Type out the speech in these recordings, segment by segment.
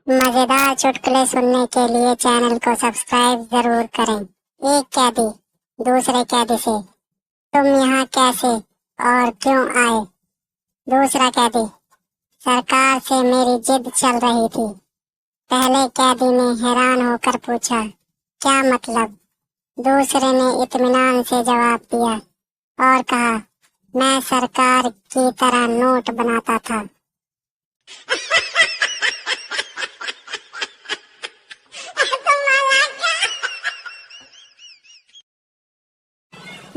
मजेदार चुटकुले सुनने के लिए चैनल को सब्सक्राइब जरूर करें। एक कैदी दूसरे कैदी से, तुम यहाँ कैसे और क्यों आए? दूसरा कैदी, सरकार से मेरी जिद चल रही थी। पहले कैदी ने हैरान होकर पूछा, क्या मतलब? दूसरे ने इत्मीनान से जवाब दिया और कहा, मैं सरकार की तरह नोट बनाता था।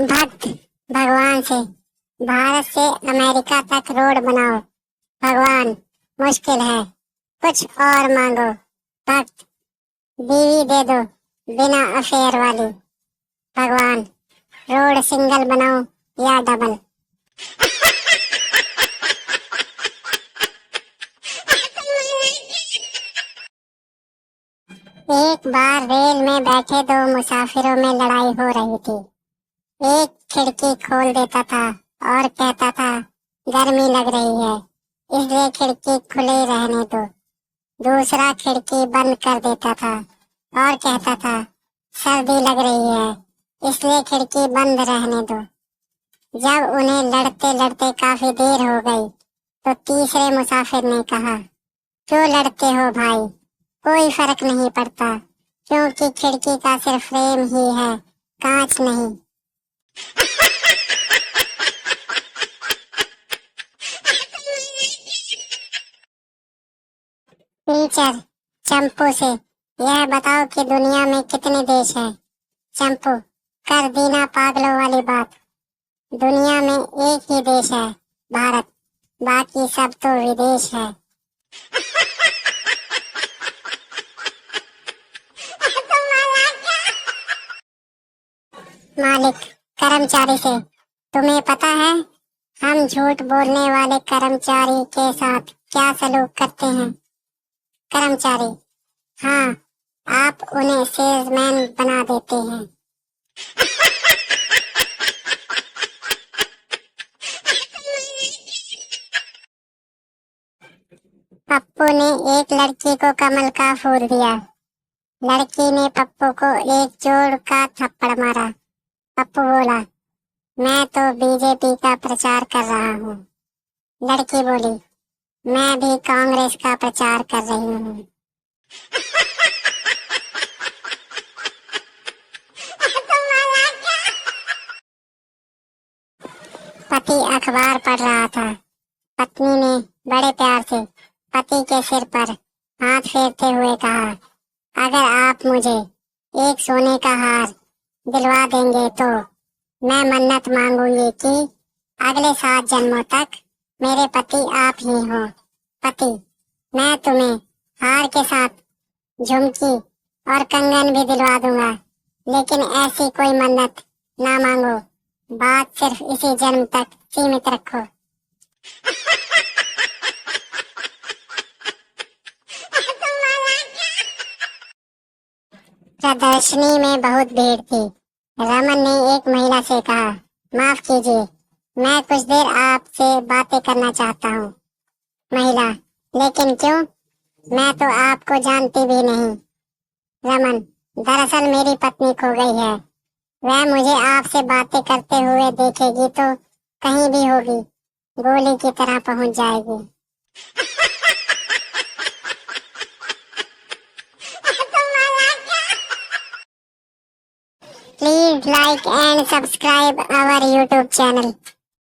भक्त भगवान से, भारत से अमेरिका तक रोड बनाओ। भगवान, मुश्किल है, कुछ और मांगो। भक्त, बीवी दे दो बिना अफेयर वाली। भगवान, रोड सिंगल बनाओ या डबल। एक बार रेल में बैठे दो मुसाफिरों में लड़ाई हो रही थी। एक खिड़की खोल देता था और कहता था, गर्मी लग रही है इसलिए खिड़की खुली रहने दो। दूसरा खिड़की बंद कर देता था और कहता था, सर्दी लग रही है इसलिए खिड़की बंद रहने दो। जब उन्हें लड़ते लड़ते काफी देर हो गई तो तीसरे मुसाफिर ने कहा, क्यों लड़ते हो भाई? कोई फर्क नहीं पड़ता क्योंकि खिड़की का सिर्फ फ्रेम ही है, कांच नहीं। टीचर चंपू से, यह बताओ कि दुनिया में कितने देश हैं? चंपू, कर दी ना पागलों वाली बात। दुनिया में एक ही देश है, भारत, बाकी सब तो विदेश है। मालिक कर्मचारी से, तुम्हें पता है हम झूठ बोलने वाले कर्मचारी के साथ क्या सलूक करते हैं? कर्मचारी, हाँ, आप उन्हें सेल्समैन बना देते हैं। पप्पू ने एक लड़की को कमल का फूल दिया। लड़की ने पप्पू को एक जोड़ का थप्पड़ मारा। पप्पू बोला, मैं तो बीजेपी का प्रचार कर रहा हूँ। लड़की बोली, मैं भी कांग्रेस का प्रचार कर रही हूँ। पति अखबार पढ़ रहा था। पत्नी ने बड़े प्यार से पति के सिर पर हाथ फेरते हुए कहा, अगर आप मुझे एक सोने का हार दिलवा देंगे तो मैं मन्नत मांगूंगी कि अगले 7 जन्मों तक मेरे पति आप ही हो। पति, मैं तुम्हें हार के साथ झुमकी और कंगन भी दिलवा दूंगा, लेकिन ऐसी कोई मन्नत ना मांगो। बात सिर्फ इसी जन्म तक सीमित रखो। प्रदर्शनी में बहुत भीड़ थी। रमन ने एक महिला से कहा, माफ कीजिए, मैं कुछ देर आपसे बातें करना चाहता हूँ। महिला, लेकिन क्यों? मैं तो आपको जानती भी नहीं। रमन, दरअसल मेरी पत्नी खो गई है। वह मुझे आपसे बातें करते हुए देखेगी तो कहीं भी होगी, गोली की तरह पहुंच जाएगी। Please like and subscribe our YouTube channel.